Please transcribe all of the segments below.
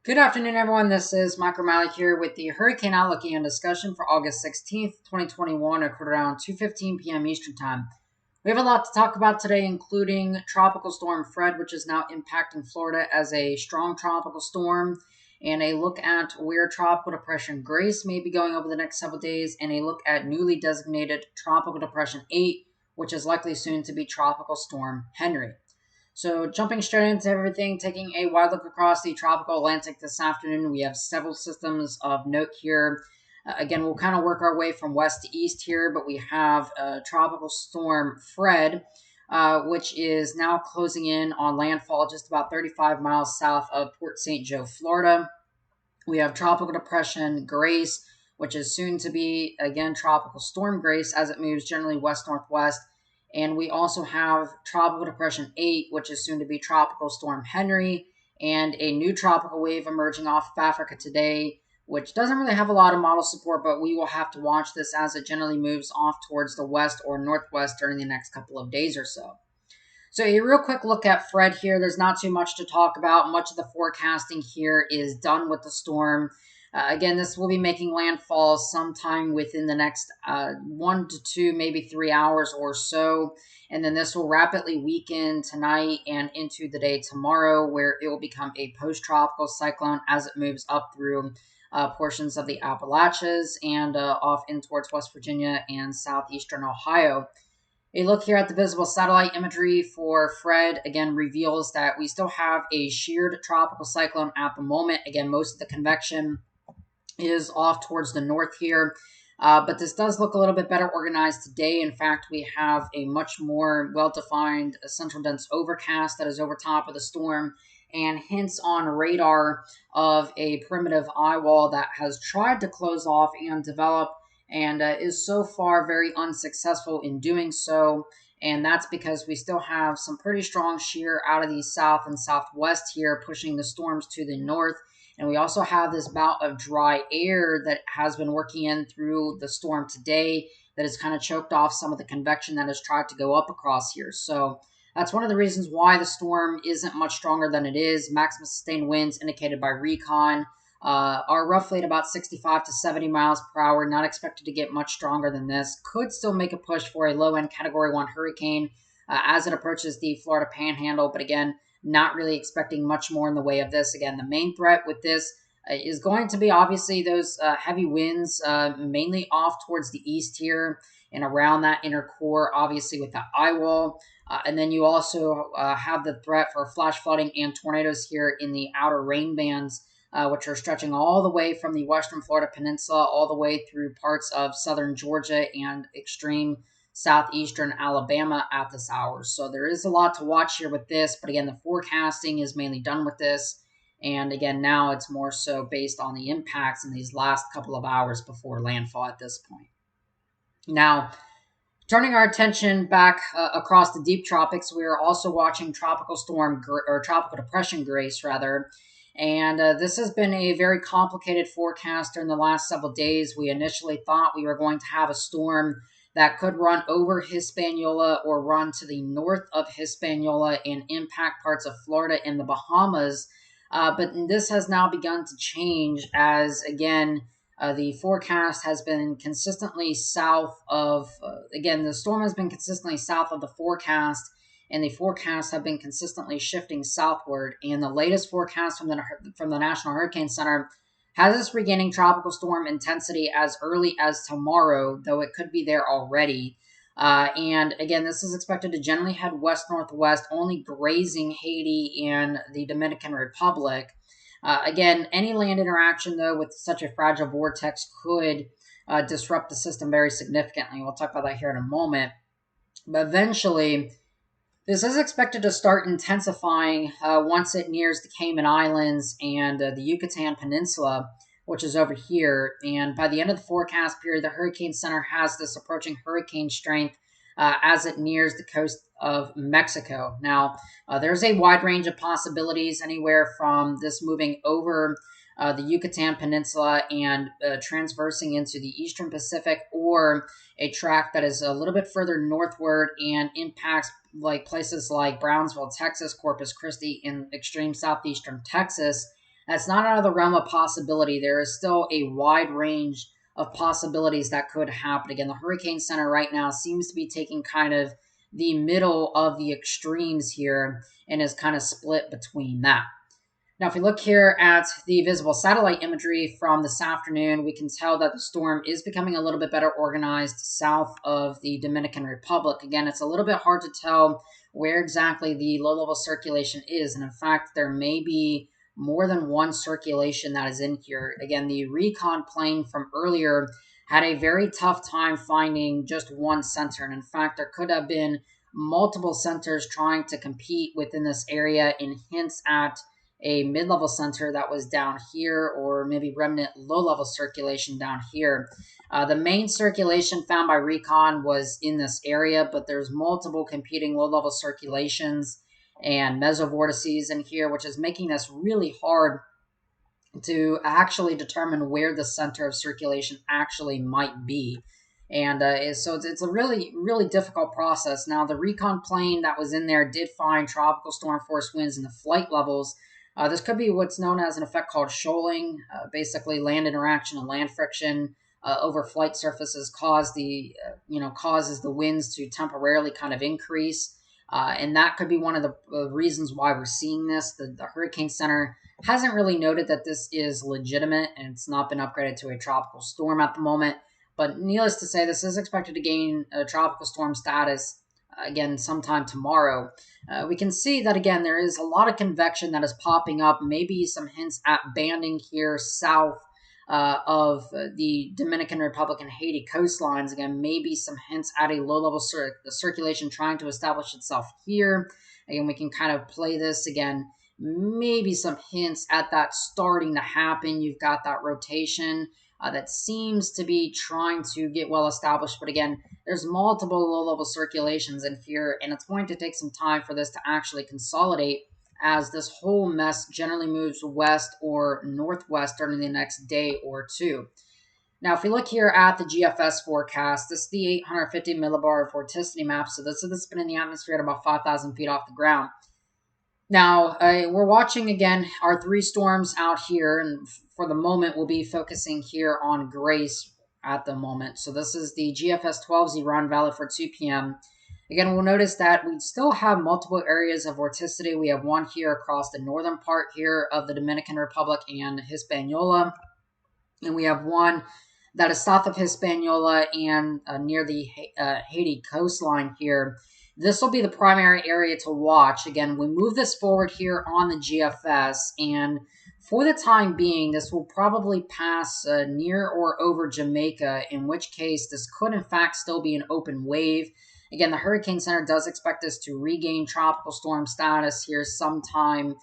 Good afternoon, everyone. This is Mike O'Malley here with the Hurricane Outlook and discussion for August 16th, 2021, occurred around 2:15 p.m. Eastern Time. We have a lot to talk about today, including Tropical Storm Fred, which is now impacting Florida as a strong tropical storm, and a look at where Tropical Depression Grace may be going over the next several days, and a look at newly designated Tropical Depression 8, which is likely soon to be Tropical Storm Henry. So jumping straight into everything, taking a wide look across the tropical Atlantic this afternoon, we have several systems of note here. Again, we'll kind of work our way from west to east here, but we have Tropical Storm Fred, which is now closing in on landfall just about 35 miles south of Port St. Joe, Florida. We have Tropical Depression Grace, which is soon to be, again, Tropical Storm Grace as it moves generally west-northwest. And we also have Tropical Depression 8, which is soon to be Tropical Storm Henry, and a new tropical wave emerging off of Africa today, which doesn't really have a lot of model support, but we will have to watch this as it generally moves off towards the west or northwest during the next couple of days or so. So a real quick look at Fred here. There's not too much to talk about. Much of the forecasting here is done with the storm. Again, this will be making landfall sometime within the next 1 to 2, maybe 3 hours or so. And then this will rapidly weaken tonight and into the day tomorrow, where it will become a post-tropical cyclone as it moves up through portions of the Appalachians and off in towards West Virginia and southeastern Ohio. A look here at the visible satellite imagery for Fred, again, reveals that we still have a sheared tropical cyclone at the moment. Again, most of the convection is off towards the north here, but this does look a little bit better organized today. In fact, we have a much more well-defined central dense overcast that is over top of the storm and hints on radar of a primitive eye wall that has tried to close off and develop and is so far very unsuccessful in doing so. And that's because we still have some pretty strong shear out of the south and southwest here, pushing the storms to the north. And we also have this bout of dry air that has been working in through the storm today that has kind of choked off some of the convection that has tried to go up across here. So that's one of the reasons why the storm isn't much stronger than it is. Maximum sustained winds indicated by recon are roughly at about 65 to 70 miles per hour. Not expected to get much stronger than this. Could still make a push for a low-end Category 1 hurricane as it approaches the Florida Panhandle. But again, not really expecting much more in the way of this. Again, the main threat with this is going to be obviously those heavy winds, mainly off towards the east here and around that inner core, obviously with that eye wall. And then you also have the threat for flash flooding and tornadoes here in the outer rain bands, which are stretching all the way from the western Florida peninsula all the way through parts of southern Georgia and extreme southeastern Alabama at this hour. So there is a lot to watch here with this, but again, the forecasting is mainly done with this. And again, now it's more so based on the impacts in these last couple of hours before landfall at this point. Now, turning our attention back across the deep tropics, we are also watching Tropical Depression Grace, rather. And this has been a very complicated forecast during the last several days. We initially thought we were going to have a storm that could run over Hispaniola or run to the north of Hispaniola and impact parts of Florida and the Bahamas. But this has now begun to change as, again, the forecast has been consistently south of, again, the storm has been consistently south of the forecast, and the forecasts have been consistently shifting southward. And the latest forecast from the National Hurricane Center has us regaining tropical storm intensity as early as tomorrow, though it could be there already. And again, this is expected to generally head west-northwest, only grazing Haiti and the Dominican Republic. Again, any land interaction, though, with such a fragile vortex could disrupt the system very significantly. We'll talk about that here in a moment. But eventually, this is expected to start intensifying once it nears the Cayman Islands and the Yucatan Peninsula, which is over here. And by the end of the forecast period, the Hurricane Center has this approaching hurricane strength as it nears the coast of Mexico. Now, there's a wide range of possibilities, anywhere from this moving over the Yucatan Peninsula and transversing into the Eastern Pacific, or a track that is a little bit further northward and impacts like places like Brownsville, Texas, Corpus Christi, in extreme southeastern Texas. That's not out of the realm of possibility. There is still a wide range of possibilities that could happen. Again, the Hurricane Center right now seems to be taking kind of the middle of the extremes here and is kind of split between that. Now, if we look here at the visible satellite imagery from this afternoon, we can tell that the storm is becoming a little bit better organized south of the Dominican Republic. Again, it's a little bit hard to tell where exactly the low-level circulation is, and in fact, there may be more than one circulation that is in here. Again, the recon plane from earlier had a very tough time finding just one center, and in fact, there could have been multiple centers trying to compete within this area, and hints at a mid-level center that was down here, or maybe remnant low-level circulation down here. The main circulation found by recon was in this area, but there's multiple competing low-level circulations and mesovortices in here, which is making this really hard to actually determine where the center of circulation actually might be. And so it's a really, really difficult process. Now, the recon plane that was in there did find tropical storm force winds in the flight levels. This could be what's known as an effect called shoaling. Basically, land interaction and land friction over flight surfaces causes the winds to temporarily kind of increase. And that could be one of the reasons why we're seeing this. The Hurricane Center hasn't really noted that this is legitimate, and it's not been upgraded to a tropical storm at the moment. But needless to say, this is expected to gain a tropical storm status again sometime tomorrow. We can see that, again, there is a lot of convection that is popping up, maybe some hints at banding here south of the Dominican Republic and Haiti coastlines. Again, maybe some hints at a low-level circulation trying to establish itself here. Again, we can kind of play this again. Maybe some hints at that starting to happen. You've got that rotation that seems to be trying to get well established. But again, there's multiple low-level circulations in here, and it's going to take some time for this to actually consolidate, as this whole mess generally moves west or northwest during the next day or two. Now, if we look here at the GFS forecast, this is the 850 millibar vorticity map. So this has been in the atmosphere at about 5,000 feet off the ground. Now, we're watching, again, our three storms out here, and for the moment, we'll be focusing here on Grace at the moment. So this is the GFS 12Z run valid for 2 p.m. Again, we'll notice that we still have multiple areas of vorticity. We have one here across the northern part here of the Dominican Republic and Hispaniola, and we have one that is south of Hispaniola and near the Haiti coastline here. This will be the primary area to watch. Again, we move this forward here on the GFS, and for the time being, this will probably pass near or over Jamaica, in which case this could in fact still be an open wave. Again, the Hurricane Center does expect us to regain tropical storm status here sometime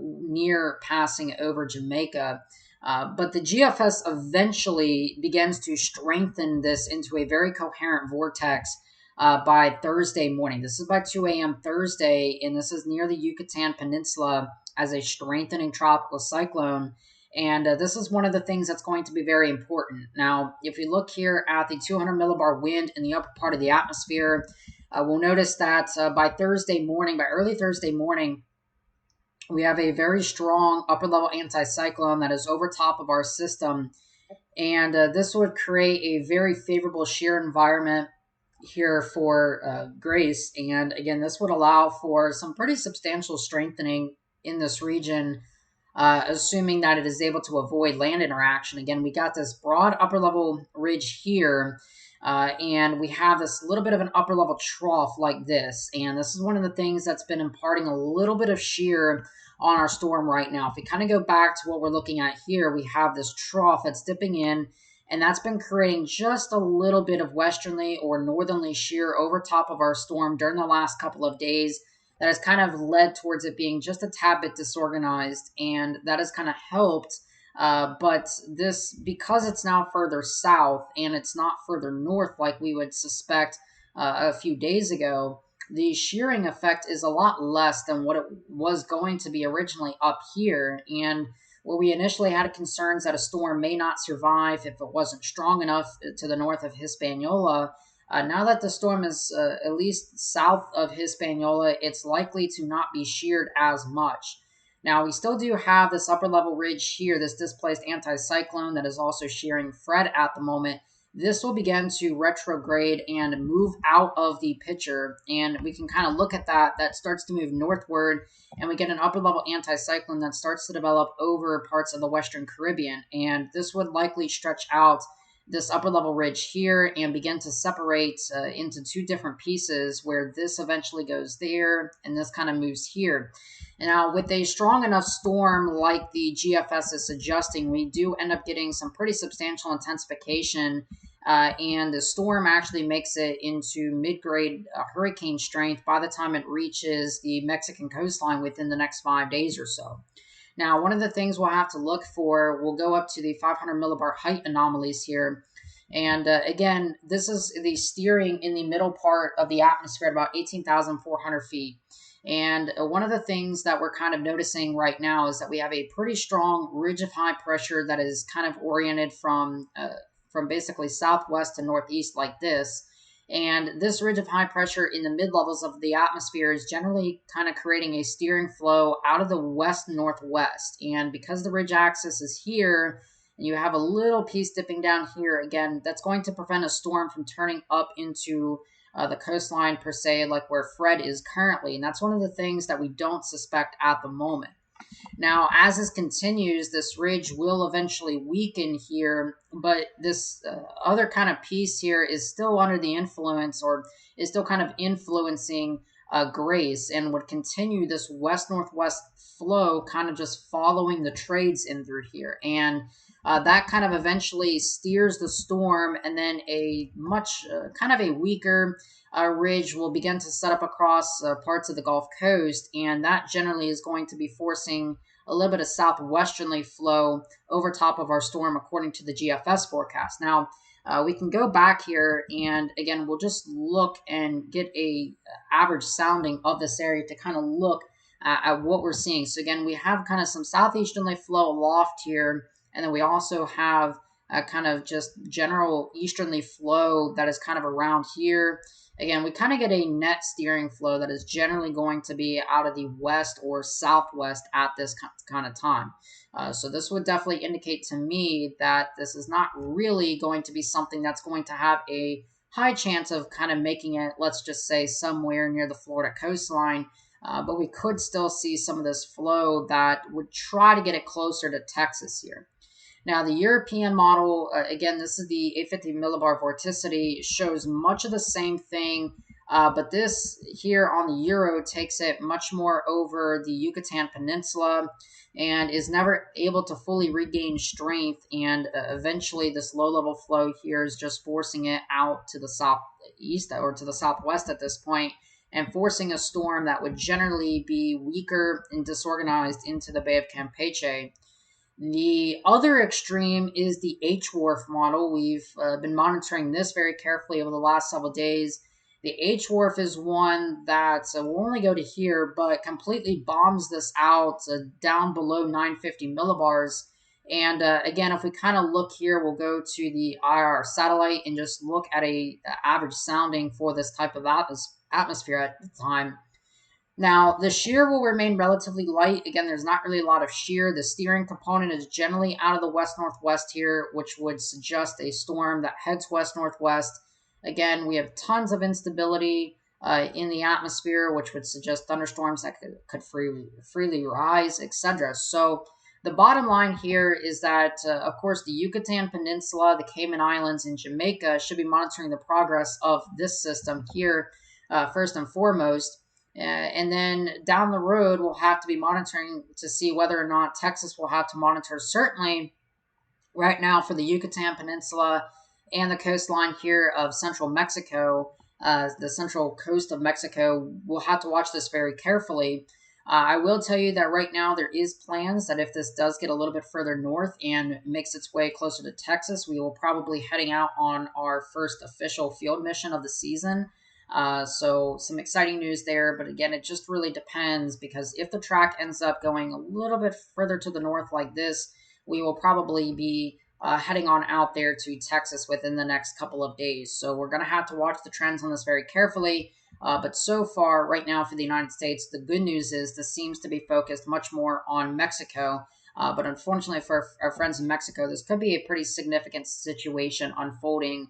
near passing over Jamaica. But the GFS eventually begins to strengthen this into a very coherent vortex by Thursday morning. This is by 2 a.m. Thursday, and this is near the Yucatan Peninsula as a strengthening tropical cyclone. And this is one of the things that's going to be very important. Now, if you look here at the 200 millibar wind in the upper part of the atmosphere, we'll notice that by early Thursday morning, we have a very strong upper-level anticyclone that is over top of our system. And this would create a very favorable shear environment here for Grace. And again, this would allow for some pretty substantial strengthening in this region, assuming that it is able to avoid land interaction. Again, we got this broad upper level ridge here, and we have this little bit of an upper level trough like this. And this is one of the things that's been imparting a little bit of shear on our storm right now. If we kind of go back to what we're looking at here, we have this trough that's dipping in, and that's been creating just a little bit of westerly or northerly shear over top of our storm during the last couple of days. That has kind of led towards it being just a tad bit disorganized, and that has kind of helped. But this, because it's now further south and it's not further north like we would suspect a few days ago, the shearing effect is a lot less than what it was going to be originally up here. And where we initially had concerns that a storm may not survive if it wasn't strong enough to the north of Hispaniola, now that the storm is at least south of Hispaniola, it's likely to not be sheared as much. Now, we still do have this upper level ridge here, this displaced anticyclone that is also shearing Fred at the moment. This will begin to retrograde and move out of the picture, and we can kind of look at that. That starts to move northward, and we get an upper level anticyclone that starts to develop over parts of the Western Caribbean, and this would likely stretch out this upper level ridge here and begin to separate into two different pieces, where this eventually goes there and this kind of moves here. And now, with a strong enough storm like the GFS is suggesting, we do end up getting some pretty substantial intensification, and the storm actually makes it into mid-grade hurricane strength by the time it reaches the Mexican coastline within the next 5 days or so. Now, one of the things we'll have to look for, we'll go up to the 500 millibar height anomalies here. And again, this is the steering in the middle part of the atmosphere at about 18,400 feet. And one of the things that we're kind of noticing right now is that we have a pretty strong ridge of high pressure that is kind of oriented from basically southwest to northeast like this. And this ridge of high pressure in the mid-levels of the atmosphere is generally kind of creating a steering flow out of the west-northwest. And because the ridge axis is here, and you have a little piece dipping down here, again, that's going to prevent a storm from turning up into the coastline per se, like where Fred is currently. And that's one of the things that we don't suspect at the moment. Now, as this continues, this ridge will eventually weaken here, but this other kind of piece here is still under the influence, or is still kind of influencing Grace, and would continue this west-northwest flow, kind of just following the trades in through here. And that kind of eventually steers the storm, and then a much kind of a weaker ridge will begin to set up across parts of the Gulf Coast, and that generally is going to be forcing a little bit of southwesterly flow over top of our storm, according to the GFS forecast. Now, we can go back here, and again, we'll just look and get a average sounding of this area to kind of look at what we're seeing. So again, we have kind of some southeasterly flow aloft here, and then we also have kind of just general easterly flow that is kind of around here. Again, we kind of get a net steering flow that is generally going to be out of the west or southwest at this kind of time. So this would definitely indicate to me that this is not really going to be something that's going to have a high chance of kind of making it, let's just say, somewhere near the Florida coastline. But we could still see some of this flow that would try to get it closer to Texas here. Now, the European model, again, this is the 850 millibar vorticity, shows much of the same thing, but this here on the Euro takes it much more over the Yucatan Peninsula and is never able to fully regain strength, and eventually this low-level flow here is just forcing it out to the southeast or to the southwest at this point, and forcing a storm that would generally be weaker and disorganized into the Bay of Campeche. The other extreme is the H-Wharf model. We've been monitoring this very carefully over the last several days. The H-Wharf is one that will only go to here, but completely bombs this out down below 950 millibars. And again, if we kind of look here, we'll go to the IR satellite and just look at a average sounding for this type of atmosphere at the time. Now, the shear will remain relatively light. Again, there's not really a lot of shear. The steering component is generally out of the west-northwest here, which would suggest a storm that heads west-northwest. Again, we have tons of instability in the atmosphere, which would suggest thunderstorms that could freely rise, etc. So the bottom line here is that, of course, the Yucatan Peninsula, the Cayman Islands, and Jamaica should be monitoring the progress of this system here first and foremost. And then down the road, we'll have to be monitoring to see whether or not Texas will have to monitor. Certainly, right now for the Yucatan Peninsula and the coastline here of central Mexico, the central coast of Mexico, we'll have to watch this very carefully. I will tell you that right now there is plans that if this does get a little bit further north and makes its way closer to Texas, we will probably heading out on our first official field mission of the season. So some exciting news there, but again, it just really depends, because if the track ends up going a little bit further to the north like this, we will probably be heading on out there to Texas within the next couple of days. So we're going to have to watch the trends on this very carefully. But so far, right now for the United States, the good news is this seems to be focused much more on Mexico. But unfortunately for our friends in Mexico, this could be a pretty significant situation unfolding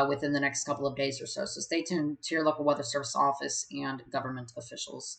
within the next couple of days or so. So stay tuned to your local weather service office and government officials.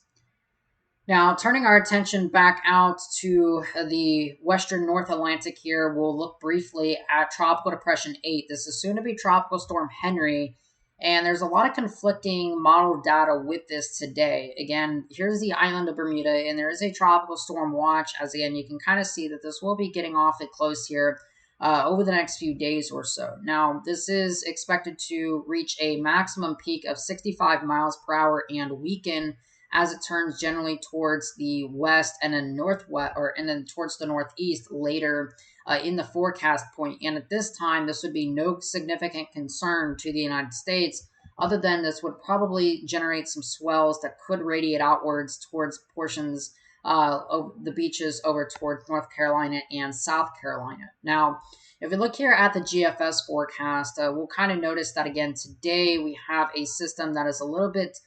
Now, turning our attention back out to the western North Atlantic here, we'll look briefly at Tropical Depression 8. This is soon to be Tropical Storm Henry, and there's a lot of conflicting model data with this today. Again, here's the island of Bermuda, and there is a tropical storm watch, as again, you can kind of see that this will be getting awfully close here over the next few days or so. Now, this is expected to reach a maximum peak of 65 miles per hour and weaken as it turns generally towards the west and then northwest, and then towards the northeast later in the forecast point. And at this time, this would be no significant concern to the United States, other than this would probably generate some swells that could radiate outwards towards portions of the beaches over towards North Carolina and South Carolina. Now, if we look here at the GFS forecast, we'll kind of notice that again today we have a system that is a little bit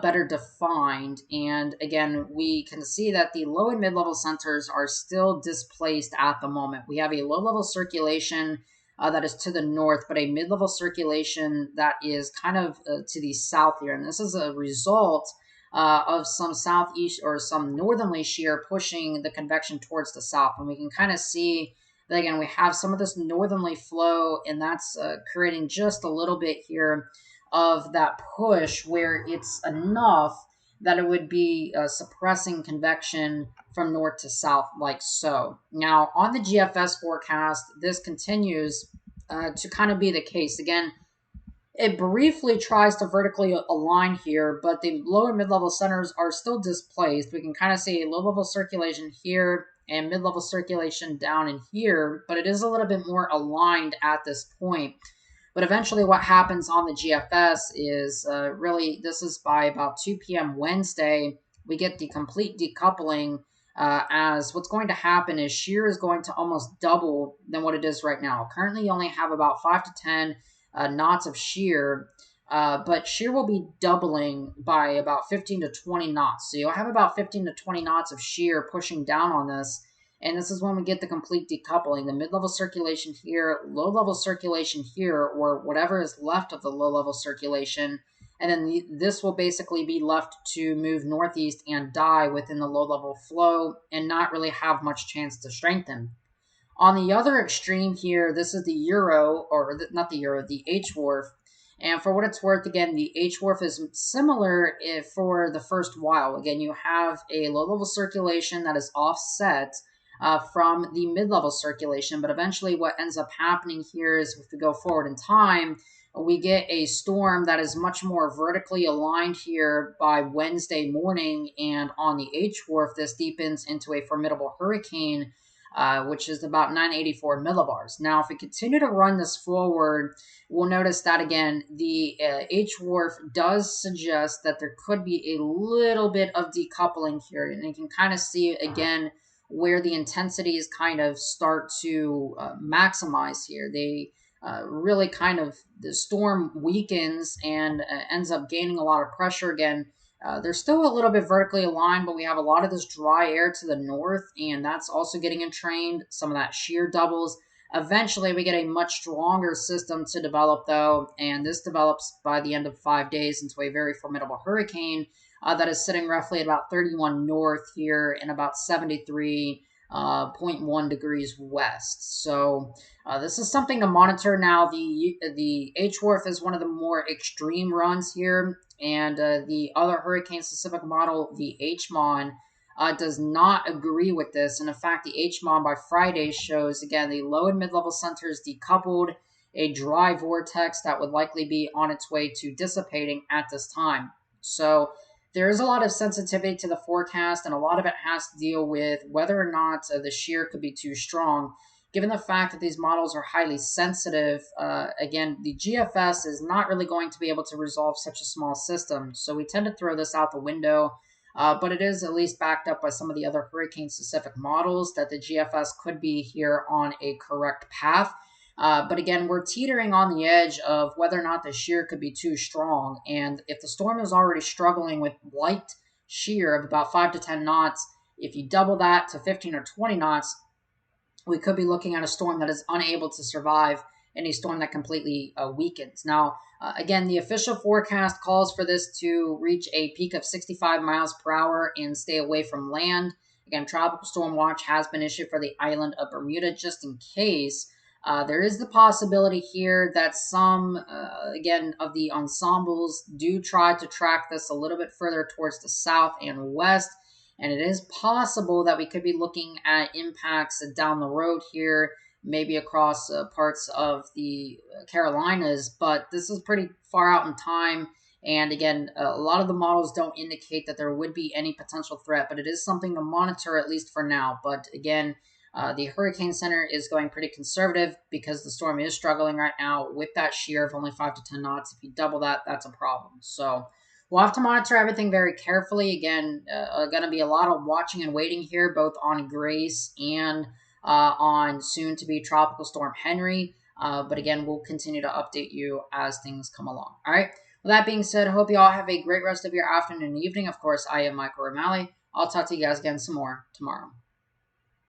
better defined. And again, we can see that the low and mid-level centers are still displaced at the moment. We have a low-level circulation that is to the north, but a mid-level circulation that is kind of to the south here. And this is a result of some southeast or some northerly shear pushing the convection towards the south. And we can kind of see that, again, we have some of this northerly flow, and that's creating just a little bit here of that push where it's enough that it would be suppressing convection from north to south like so. Now, on the GFS forecast, this continues to kind of be the case. Again, it briefly tries to vertically align here, but the low and mid-level centers are still displaced. We can kind of see low-level circulation here and mid-level circulation down in here, but it is a little bit more aligned at this point. But eventually what happens on the GFS is really, this is by about 2 p.m. Wednesday, we get the complete decoupling as what's going to happen is shear is going to almost double than what it is right now. Currently, you only have about 5 to 10 knots of shear, but shear will be doubling by about 15 to 20 knots. So you'll have about 15 to 20 knots of shear pushing down on this. And this is when we get the complete decoupling. The mid-level circulation here, low-level circulation here, or whatever is left of the low-level circulation. And then this will basically be left to move northeast and die within the low-level flow and not really have much chance to strengthen. On the other extreme here, this is the Euro, or not the Euro, the H-Wharf. And for what it's worth, again, the H-Wharf is similar for the first while. Again, you have a low-level circulation that is offset from the mid-level circulation, but eventually what ends up happening here is if we go forward in time, we get a storm that is much more vertically aligned here by Wednesday morning, and on the H-Wharf, this deepens into a formidable hurricane, which is about 984 millibars. Now, if we continue to run this forward, we'll notice that, again, the H-Wharf does suggest that there could be a little bit of decoupling here, and you can kind of see, again, where the intensities kind of start to maximize here. They really kind of, the storm weakens and ends up gaining a lot of pressure again. They're still a little bit vertically aligned, but we have a lot of this dry air to the north, and that's also getting entrained. Some of that shear doubles. Eventually, we get a much stronger system to develop, though, and this develops by the end of 5 days into a very formidable hurricane that is sitting roughly at about 31 north here and about 73.1 degrees west. So this is something to monitor. Now, the H-Wharf is one of the more extreme runs here, and the other hurricane-specific model, the HMON, does not agree with this. And in fact, the HMON by Friday shows, again, the low and mid-level centers decoupled, a dry vortex that would likely be on its way to dissipating at this time. So there is a lot of sensitivity to the forecast, and a lot of it has to deal with whether or not the shear could be too strong. Given the fact that these models are highly sensitive, again, the GFS is not really going to be able to resolve such a small system. So we tend to throw this out the window, but it is at least backed up by some of the other hurricane-specific models that the GFS could be here on a correct path. But again, we're teetering on the edge of whether or not the shear could be too strong. And if the storm is already struggling with light shear of about 5 to 10 knots, if you double that to 15 or 20 knots, we could be looking at a storm that is unable to survive any storm that completely weakens. Now, again, the official forecast calls for this to reach a peak of 65 miles per hour and stay away from land. Again, tropical storm watch has been issued for the island of Bermuda just in case. There is the possibility here that some, again, of the ensembles do try to track this a little bit further towards the south and west. And it is possible that we could be looking at impacts down the road here, maybe across parts of the Carolinas, but this is pretty far out in time. And again, a lot of the models don't indicate that there would be any potential threat, but it is something to monitor at least for now. But again, the Hurricane Center is going pretty conservative because the storm is struggling right now with that shear of only 5 to 10 knots. If you double that, that's a problem. So we'll have to monitor everything very carefully. Again, going to be a lot of watching and waiting here, both on Grace and on soon-to-be Tropical Storm Henry. But again, we'll continue to update you as things come along. All right. With that being said, I hope you all have a great rest of your afternoon and evening. Of course, I am Michael O'Malley. I'll talk to you guys again some more tomorrow.